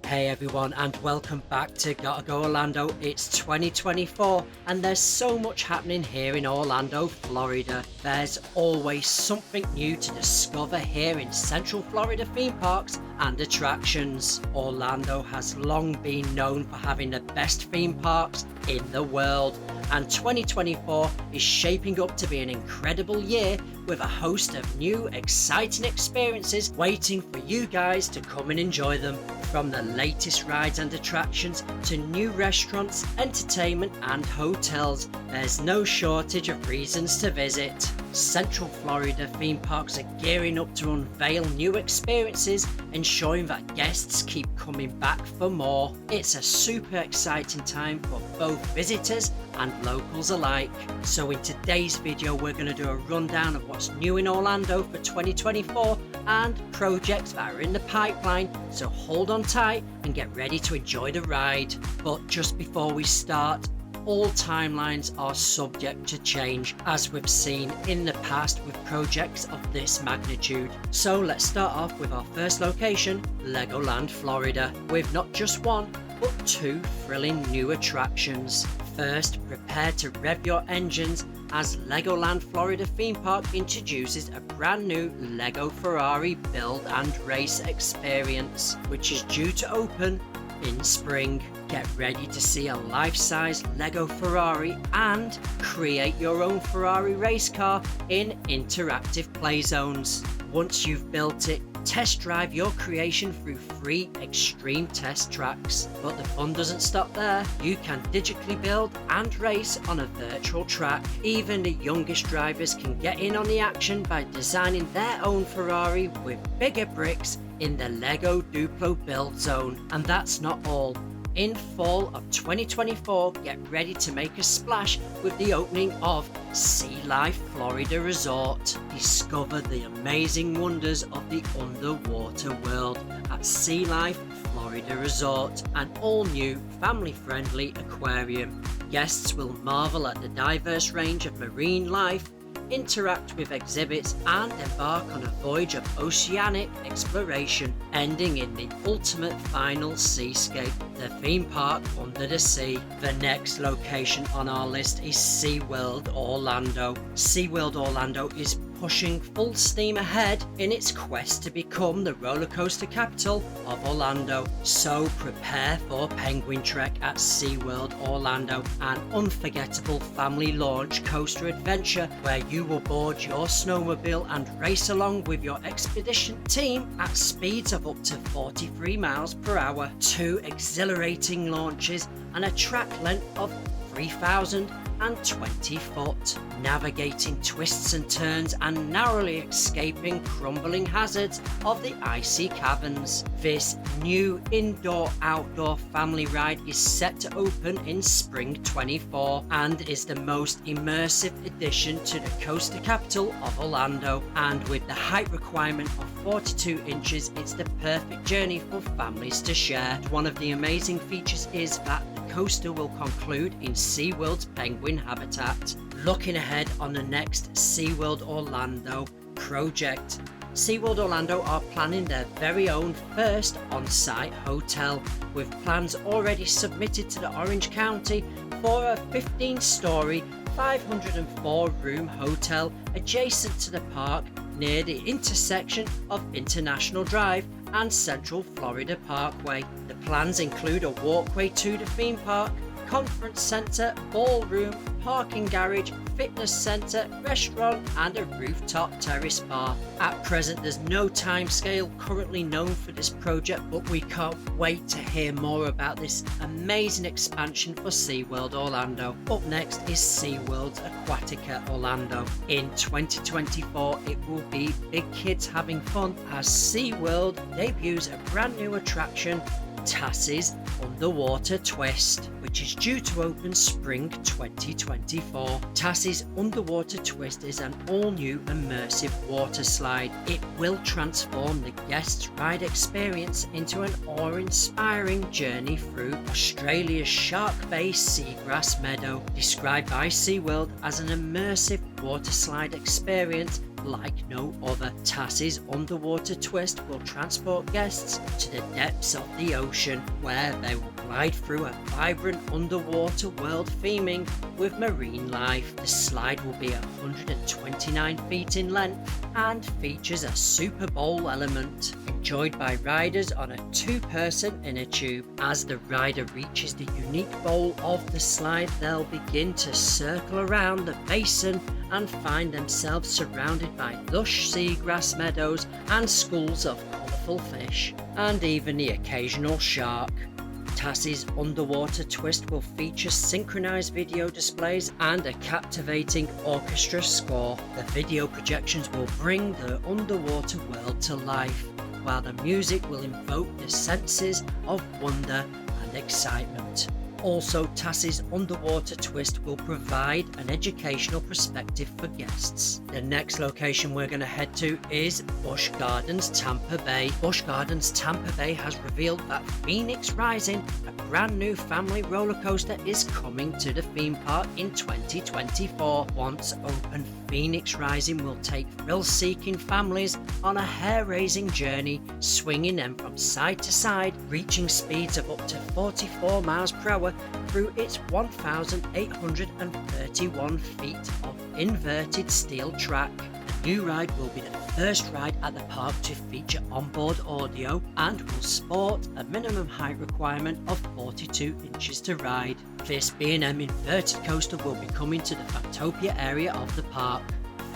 Hey everyone, and welcome back to Gotta Go Orlando. It's 2024 and there's so much happening here in Orlando, Florida. There's always something new to discover here in Central Florida theme parks and attractions. Orlando has long been known for having the best theme parks in the world, and 2024 is shaping up to be an incredible year with a host of new exciting experiences waiting for you guys to come and enjoy them. From the latest rides and attractions to new restaurants, entertainment and hotels, there's no shortage of reasons to visit. Central Florida theme parks are gearing up to unveil new experiences, ensuring that guests keep coming back for more. It's a super exciting time for both visitors and locals alike. So in today's video we're going to do a rundown of what's new in Orlando for 2024 and projects that are in the pipeline, so hold on tight and get ready to enjoy the ride. But just before we start, all timelines are subject to change, as we've seen in the past with projects of this magnitude. So let's start off with our first location, LegoLand Florida, with not just one but two thrilling new attractions. First, prepare to rev your engines as LegoLand Florida theme park introduces a brand new Lego Ferrari build and race experience, which is due to open in spring. Get ready to see a life-size Lego Ferrari and create your own Ferrari race car in interactive play zones. Once you've built it, test drive your creation through 3 extreme test tracks. But the fun doesn't stop there. You can digitally build and race on a virtual track. Even the youngest drivers can get in on the action by designing their own Ferrari with bigger bricks in the Lego Duplo build zone. And that's not all. In fall of 2024, get ready to make a splash with the opening of Sea Life Florida Resort. Discover the amazing wonders of the underwater world at Sea Life Florida Resort, an all-new family-friendly aquarium. Guests will marvel at the diverse range of marine life, interact with exhibits and embark on a voyage of oceanic exploration, ending in the ultimate final seascape, the theme park under the sea. The next location on our list is SeaWorld Orlando. SeaWorld Orlando is pushing full steam ahead in its quest to become the roller coaster capital of Orlando. So prepare for Penguin Trek at SeaWorld Orlando, an unforgettable family launch coaster adventure where you will board your snowmobile and race along with your expedition team at speeds of up to 43 miles per hour. 2 exhilarating launches and a track length of 3,020 foot, navigating twists and turns and narrowly escaping crumbling hazards of the icy caverns. This new indoor-outdoor family ride is set to open in spring 24 and is the most immersive addition to the coaster capital of Orlando. And with the height requirement of 42 inches, it's the perfect journey for families to share. One of the amazing features is that the coaster will conclude in SeaWorld's penguin habitat. Looking ahead on the next SeaWorld Orlando project, SeaWorld Orlando are planning their very own first on-site hotel, with plans already submitted to the Orange County for a 15-story, 504-room hotel adjacent to the park near the intersection of International Drive and Central Florida Parkway. The plans include a walkway to the theme park, conference center, ballroom, parking garage, fitness center, restaurant and a rooftop terrace bar. At present there's no time scale currently known for this project, but we can't wait to hear more about this amazing expansion for SeaWorld Orlando. Up next is SeaWorld's Aquatica Orlando. In 2024 it will be big kids having fun as SeaWorld debuts a brand new attraction, Tassie's Underwater Twist, which is due to open spring 2024. Tassie's Underwater Twist is an all-new immersive water slide. It will transform the guest's ride experience into an awe-inspiring journey through Australia's shark-based seagrass meadow. Described by SeaWorld as an immersive water slide experience, like no other. Tassie's underwater twist will transport guests to the depths of the ocean, where they will glide through a vibrant underwater world theming with marine life. The slide will be 129 feet in length and features a Super Bowl element, enjoyed by riders on a 2-person inner tube. As the rider reaches the unique bowl of the slide, they'll begin to circle around the basin and find themselves surrounded by lush seagrass meadows and schools of colourful fish, and even the occasional shark. Tassie's underwater twist will feature synchronized video displays and a captivating orchestra score. The video projections will bring the underwater world to life, while the music will invoke the senses of wonder and excitement. Also, Tassie's underwater twist will provide an educational perspective for guests. The next location we're going to head to is Busch Gardens, Tampa Bay. Busch Gardens, Tampa Bay has revealed that Phoenix Rising, a brand new family roller coaster, is coming to the theme park in 2024. Once open, Phoenix Rising will take thrill-seeking families on a hair-raising journey, swinging them from side to side, reaching speeds of up to 44 miles per hour through its 1,831 feet of inverted steel track. The new ride will be the first ride at the park to feature onboard audio and will sport a minimum height requirement of 42 inches to ride. This B&M inverted coaster will be coming to the Fantopia area of the park.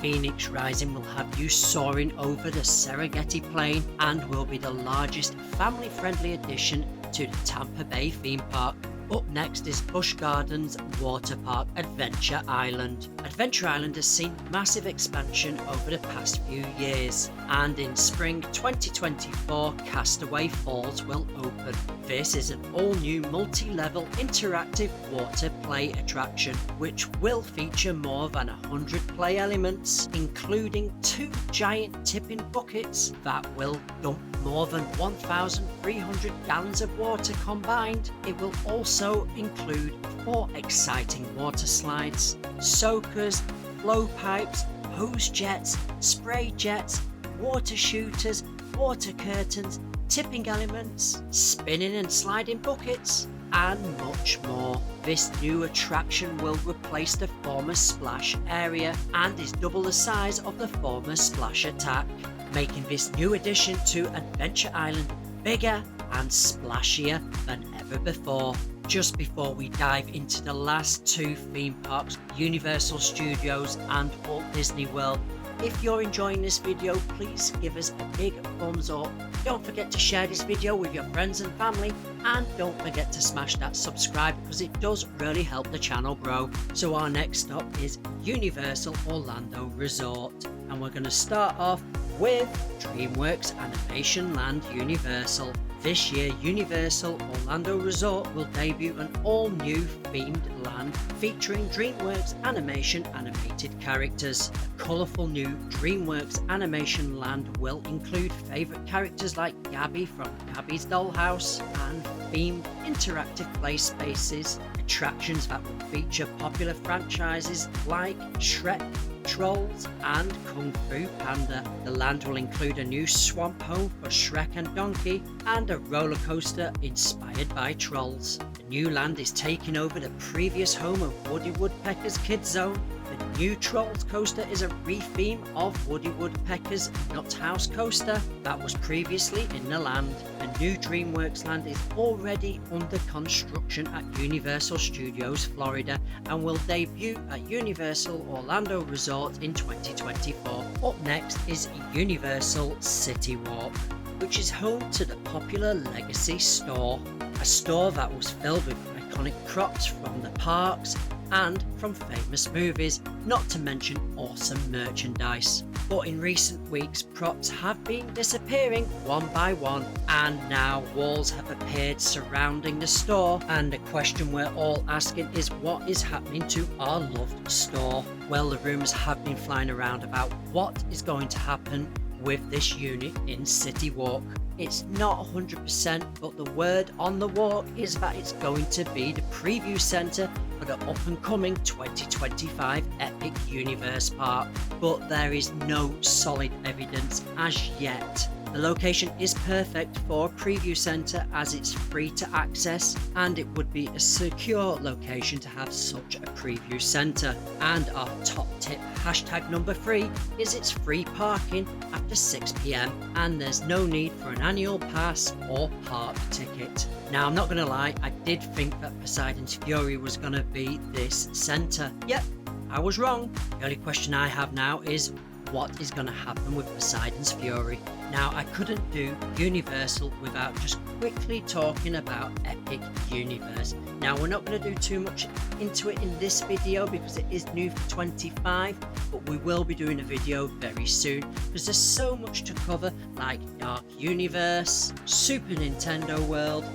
Phoenix Rising will have you soaring over the Serengeti Plain and will be the largest family-friendly addition to the Tampa Bay theme park. Up next is Busch Gardens Water Park Adventure Island. Adventure Island has seen massive expansion over the past few years, and in spring 2024 Castaway Falls will open. This is an all-new multi-level interactive water play attraction which will feature more than 100 play elements, including 2 giant tipping buckets that will dump more than 1,300 gallons of water combined. It will also include 4 exciting water slides, soakers, flow pipes, hose jets, spray jets, water shooters, water curtains, tipping elements, spinning and sliding buckets, and much more. This new attraction will replace the former splash area and is double the size of the former splash attack, making this new addition to Adventure Island bigger and splashier than ever before. Just before we dive into the last 2 theme parks, Universal Studios and Walt Disney World, if you're enjoying this video, please give us a big thumbs up. Don't forget to share this video with your friends and family, and don't forget to smash that subscribe because it does really help the channel grow. So our next stop is Universal Orlando Resort, and we're going to start off with DreamWorks Animation Land Universal. This year, Universal Orlando Resort will debut an all-new themed land featuring DreamWorks Animation animated characters. The colourful new DreamWorks Animation Land will include favourite characters like Gabby from Gabby's Dollhouse and themed interactive play spaces, attractions that will feature popular franchises like Shrek, Trolls and Kung Fu Panda. The land will include a new swamp home for Shrek and Donkey and a roller coaster inspired by Trolls. The new land is taking over the previous home of Woody Woodpecker's Kids Zone. The new Trolls coaster is a re-theme of Woody Woodpecker's Nut House coaster that was previously in the land. The new DreamWorks land is already under construction at Universal Studios Florida and will debut at Universal Orlando Resort in 2024. Up next is Universal City Walk, which is home to the popular Legacy store, a store that was filled with iconic props from the parks and from famous movies, not to mention awesome merchandise. But in recent weeks, props have been disappearing one by one, and now walls have appeared surrounding the store, and the question we're all asking is, what is happening to our loved store? Well, the rumours have been flying around about what is going to happen with this unit in City Walk. It's not 100%, but the word on the walk is that it's going to be the preview centre for the up-and-coming 2025 Epic Universe Park, but there is no solid evidence as yet. The location is perfect for a preview centre as it's free to access, and it would be a secure location to have such a preview centre. And our top tip, hashtag number 3, is it's free parking after 6 PM and there's no need for an annual pass or park ticket. Now, I'm not going to lie, I did think that Poseidon's Fury was going to be this centre. Yep, I was wrong. The only question I have now is, what is going to happen with Poseidon's Fury? Now, I couldn't do Universal without just quickly talking about Epic Universe. Now, we're not going to do too much into it in this video because it is new for 25, but we will be doing a video very soon because there's so much to cover, like Dark Universe, Super Nintendo World,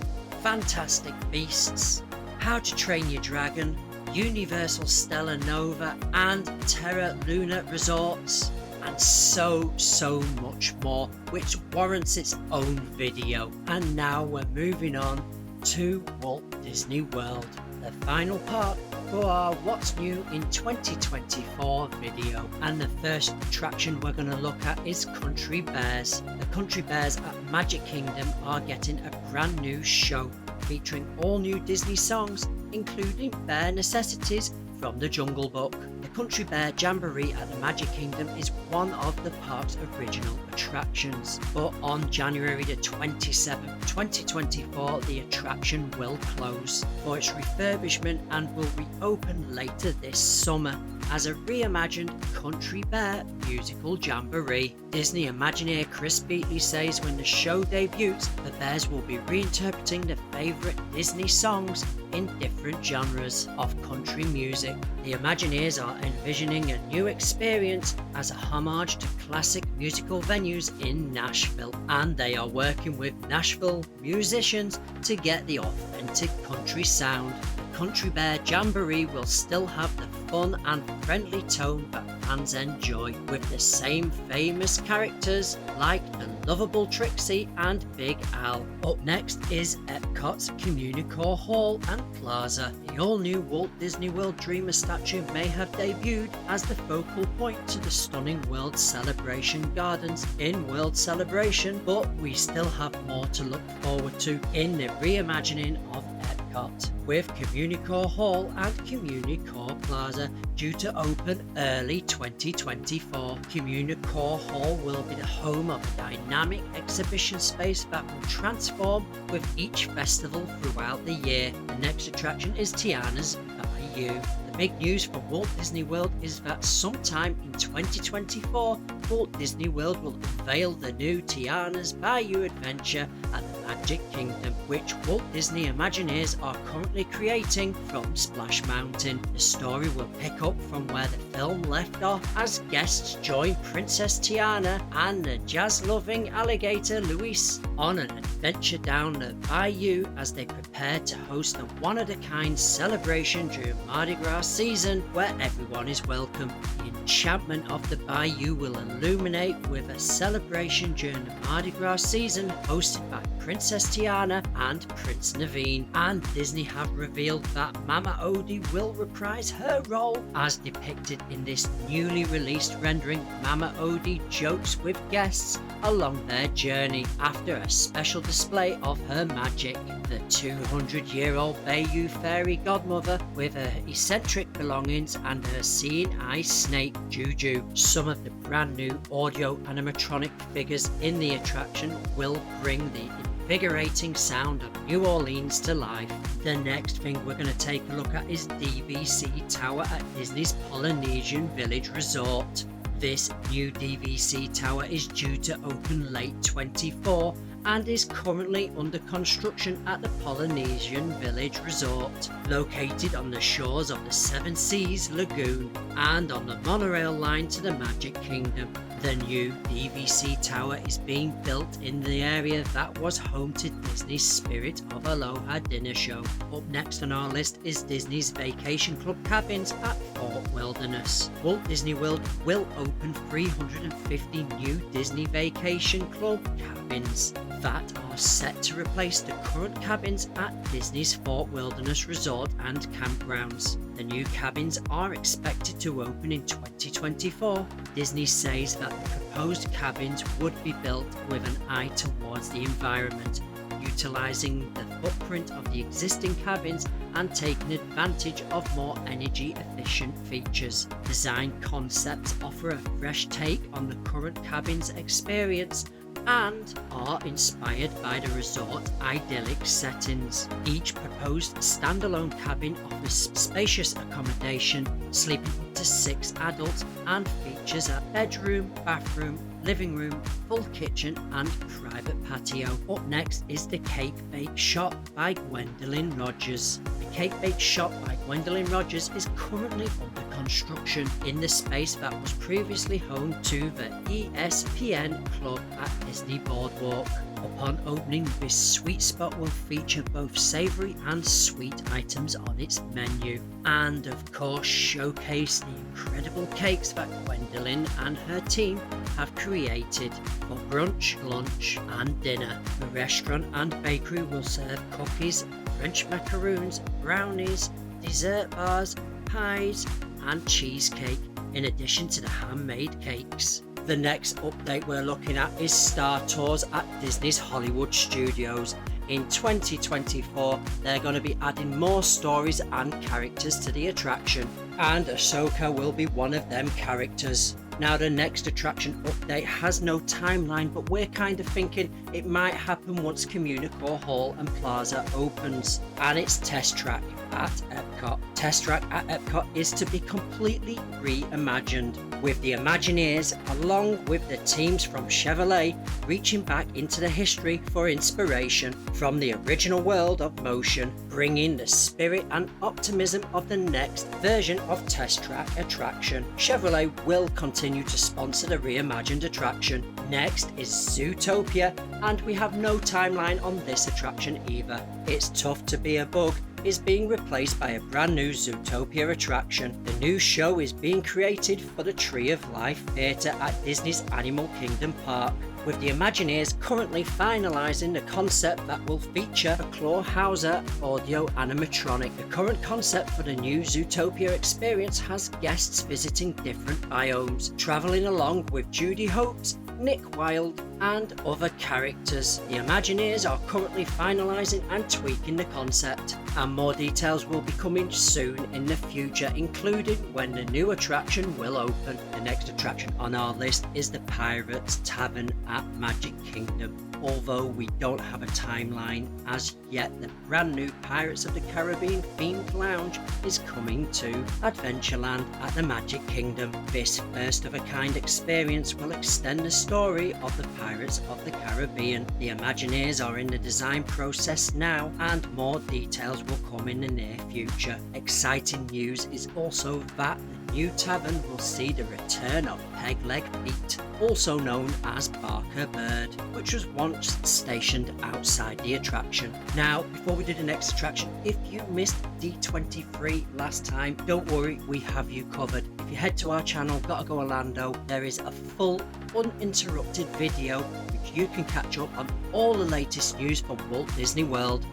Fantastic Beasts, How to Train Your Dragon, Universal Stellar Nova, and Terra Luna Resorts, and so much more, which warrants its own video. And now we're moving on to Walt Disney World, the final part for our What's New in 2024 video. And the first attraction we're going to look at is Country Bears. The Country Bears at Magic Kingdom are getting a brand new show featuring all new Disney songs, including Bear Necessities from the Jungle Book. The Country Bear Jamboree at the Magic Kingdom is one of the park's original attractions, but on January the 27th, 2024, the attraction will close for its refurbishment and will reopen later this summer as a reimagined Country Bear musical jamboree. Disney Imagineer Chris Beatley says when the show debuts, the Bears will be reinterpreting the favourite Disney songs in different genres of country music. The Imagineers are envisioning a new experience as a homage to classic musical venues in Nashville, and they are working with Nashville musicians to get the authentic country sound. The Country Bear Jamboree will still have the fun and friendly tone that fans enjoy, with the same famous characters like the lovable Trixie and Big Al. Up next is Epcot's Communicore Hall and Plaza. The all-new Walt Disney World Dreamer statue may have debuted as the focal point to the stunning World Celebration Gardens in World Celebration, but we still have more to look forward to in the reimagining of Epcot, with Communicore Hall and Communicore Plaza due to open early 2024. Communicore Hall will be the home of a dynamic exhibition space that will transform with each festival throughout the year. The next attraction is Tiana's Bayou. The big news for Walt Disney World is that sometime in 2024, Walt Disney World will unveil the new Tiana's Bayou adventure at the Magic Kingdom, which Walt Disney Imagineers are currently creating from Splash Mountain. The story will pick up from where the film left off as guests join Princess Tiana and the jazz-loving alligator Luis on an adventure down the Bayou as they prepare to host a one-of-a-kind celebration during Mardi Gras season where everyone is welcome. The enchantment of the Bayou will illuminate with a celebration during the Mardi Gras season hosted by Princess Tiana and Prince Naveen, and Disney have revealed that Mama Odie will reprise her role as depicted in this newly released rendering. Mama Odie jokes with guests along their journey after a special display of her magic. The 200-year-old Bayou fairy godmother with her eccentric belongings and her seeing eye snake Juju. Some of the brand new audio animatronic figures in the attraction will bring the invigorating sound of New Orleans to life. The next thing we're going to take a look at is DVC Tower at Disney's Polynesian Village Resort. This new DVC Tower is due to open late 24 and is currently under construction at the Polynesian Village Resort, located on the shores of the Seven Seas Lagoon and on the monorail line to the Magic Kingdom. The new DVC Tower is being built in the area that was home to Disney's Spirit of Aloha dinner show. Up next on our list is Disney's Vacation Club cabins at Fort Wilderness. Wilderness. Walt Disney World will open 350 new Disney Vacation Club cabins that are set to replace the current cabins at Disney's Fort Wilderness Resort and Campgrounds. The new cabins are expected to open in 2024. Disney says that the proposed cabins would be built with an eye towards the environment, utilising the footprint of the existing cabins and taking advantage of more energy efficient features. Design concepts offer a fresh take on the current cabins experience and are inspired by the resort's idyllic settings. Each proposed standalone cabin offers spacious accommodation, sleeping up to 6 adults, and features a bedroom, bathroom, living room, full kitchen and private patio. Up next is the Cake Bake Shop by Gwendolyn Rogers. The Cake Bake Shop by Gwendolyn Rogers is currently under construction in the space that was previously home to the ESPN Club at Disney Boardwalk. Upon opening, this sweet spot will feature both savoury and sweet items on its menu, and of course showcase the incredible cakes that Gwendolyn and her team have created for brunch, lunch and dinner. The restaurant and bakery will serve cookies, French macaroons, brownies, dessert bars, pies and cheesecake, in addition to the handmade cakes. The next update we're looking at is Star Tours at Disney's Hollywood Studios. In 2024, they're going to be adding more stories and characters to the attraction, and Ahsoka will be one of them characters. Now, the next attraction update has no timeline, but we're kind of thinking it might happen once Communicore Hall and Plaza opens, and it's Test Track at Epcot. Test Track at Epcot is to be completely reimagined, with the Imagineers along with the teams from Chevrolet reaching back into the history for inspiration from the original world of motion, bringing the spirit and optimism of the next version of Test Track attraction. Chevrolet will continue to sponsor the reimagined attraction. Next is Zootopia, and we have no timeline on this attraction either. It's Tough to Be a Bug is being replaced by a brand new Zootopia attraction. The new show is being created for the Tree of Life Theatre at Disney's Animal Kingdom Park, with the Imagineers currently finalising the concept that will feature a Clawhauser audio animatronic. The current concept for the new Zootopia experience has guests visiting different biomes, travelling along with Judy Hopes, Nick Wilde and other characters. The Imagineers are currently finalising and tweaking the concept, and more details will be coming soon in the future, including when the new attraction will open. The next attraction on our list is the Pirates Tavern at Magic Kingdom. Although we don't have a timeline as yet, the brand new Pirates of the Caribbean themed lounge is coming to Adventureland at the Magic Kingdom. This first of a kind experience will extend the story of the Pirates of the Caribbean. The Imagineers are in the design process now, and more details will come in the near future. Exciting news is also that the new tavern will see the return of Peg Leg Pete, also known as Barker Bird, which was once stationed outside the attraction. Now, before we do the next attraction, if you missed D23 last time, don't worry, we have you covered. If you head to our channel, Gotta Go Orlando, there is a full, uninterrupted video which you can catch up on all the latest news from Walt Disney World.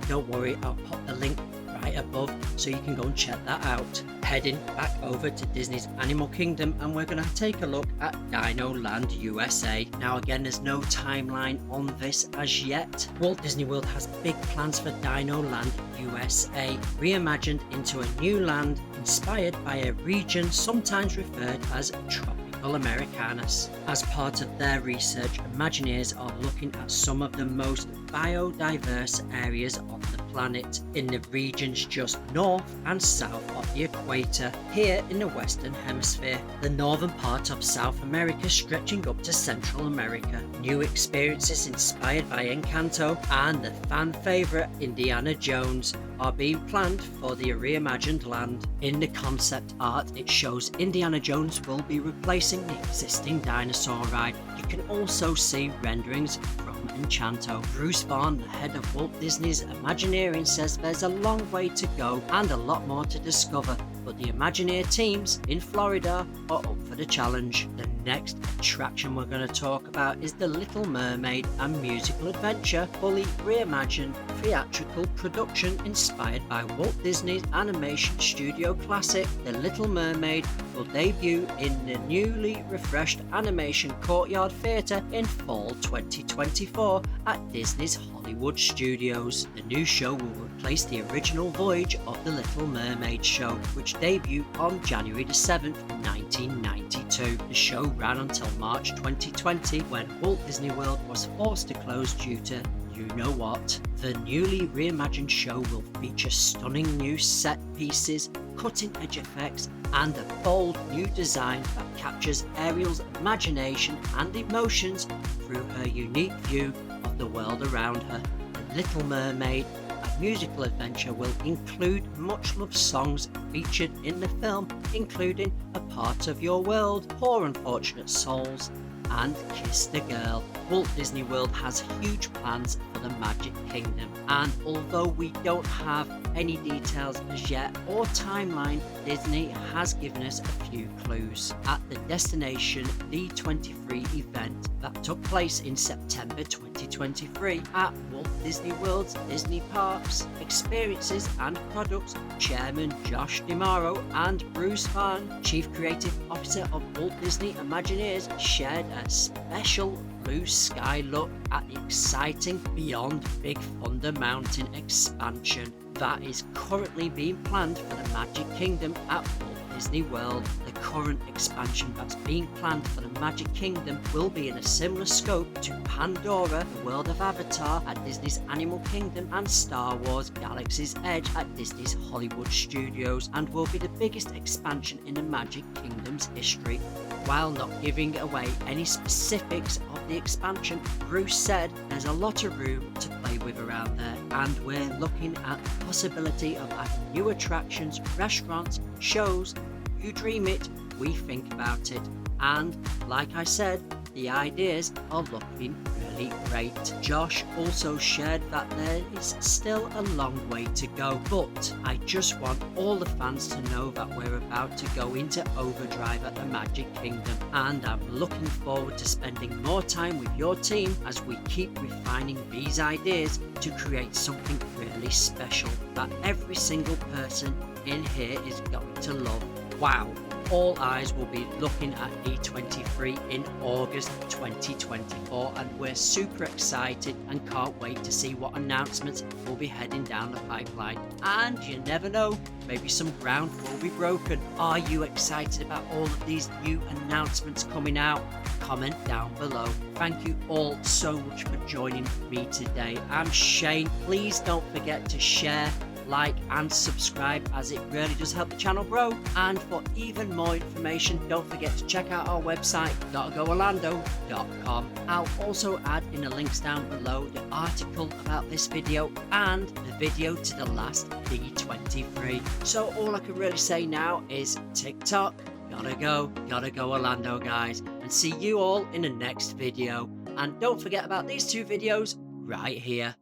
Don't worry, I'll pop the link right above so you can go and check that out. Heading back over to Disney's Animal Kingdom, and we're going to take a look at Dino Land USA. Now again, there's no timeline on this as yet. Walt Disney World has big plans for Dino Land USA, reimagined into a new land inspired by a region sometimes referred as Tropical Americanus. As part of their research, Imagineers are looking at some of the most biodiverse areas on the planet in the regions just north and south of the equator here in the Western Hemisphere, the northern part of South America stretching up to Central America. New experiences inspired by Encanto and the fan favourite Indiana Jones are being planned for the reimagined land. In the concept art, it shows Indiana Jones will be replacing the existing dinosaur ride. You can also see renderings from Enchanto. Bruce Vaughn, the head of Walt Disney's Imagineering, says there's a long way to go and a lot more to discover, but the Imagineer teams in Florida are up for the challenge. The next attraction we're going to talk about is The Little Mermaid, a musical adventure, fully reimagined theatrical production inspired by Walt Disney's animation studio classic. The Little Mermaid will debut in the newly refreshed Animation Courtyard Theatre in fall 2024 at Disney's Hollywood Studios. The new show will replace the original Voyage of the Little Mermaid show, which debuted on January 7th, 1992. The show ran until March 2020, when Walt Disney World was forced to close due to you know what. The newly reimagined show will feature stunning new set pieces, cutting-edge effects, and a bold new design that captures Ariel's imagination and emotions through her unique view of the world around her. The Little Mermaid, a musical adventure, will include much-loved songs featured in the film, including A Part of Your World, Poor Unfortunate Souls, and Kiss the Girl. Walt Disney World has huge plans for the Magic Kingdom, and although we don't have any details as yet or timeline, Disney has given us a few clues. At the Destination D23 event that took place in September 2023 at Walt Disney World's Disney Parks, Experiences and Products, Chairman Josh DeMauro and Bruce Fan, Chief Creative Officer of Walt Disney Imagineers, shared a special blue sky look at the exciting Beyond Big Thunder Mountain expansion that is currently being planned for the Magic Kingdom at Walt Disney World. The current expansion that's being planned for the Magic Kingdom will be in a similar scope to Pandora, the World of Avatar at Disney's Animal Kingdom, and Star Wars Galaxy's Edge at Disney's Hollywood Studios, and will be the biggest expansion in the Magic Kingdom's history. While not giving away any specifics of the expansion, Bruce said there's a lot of room to play with around there, and we're looking at the possibility of adding new attractions, restaurants, shows. You dream it, we think about it. And like I said, the ideas are looking really great. Josh also shared that there is still a long way to go, but I just want all the fans to know that we're about to go into overdrive at the Magic Kingdom, and I'm looking forward to spending more time with your team as we keep refining these ideas to create something really special that every single person in here is going to love. Wow. All eyes will be looking at D23 in August 2024, and we're super excited and can't wait to see what announcements will be heading down the pipeline. And you never know, maybe some ground will be broken. Are you excited about all of these new announcements coming out? Comment down below. Thank you all so much for joining me today. I'm Shane. Please don't forget to share, like and subscribe, as it really does help the channel grow. And for even more information, don't forget to check out our website, gottagoorlando.com. I'll also add in the links down below the article about this video and the video to the last D23. So all I can really say now is TikTok, gotta go Orlando, guys, and see you all in the next video. And don't forget about these two videos right here.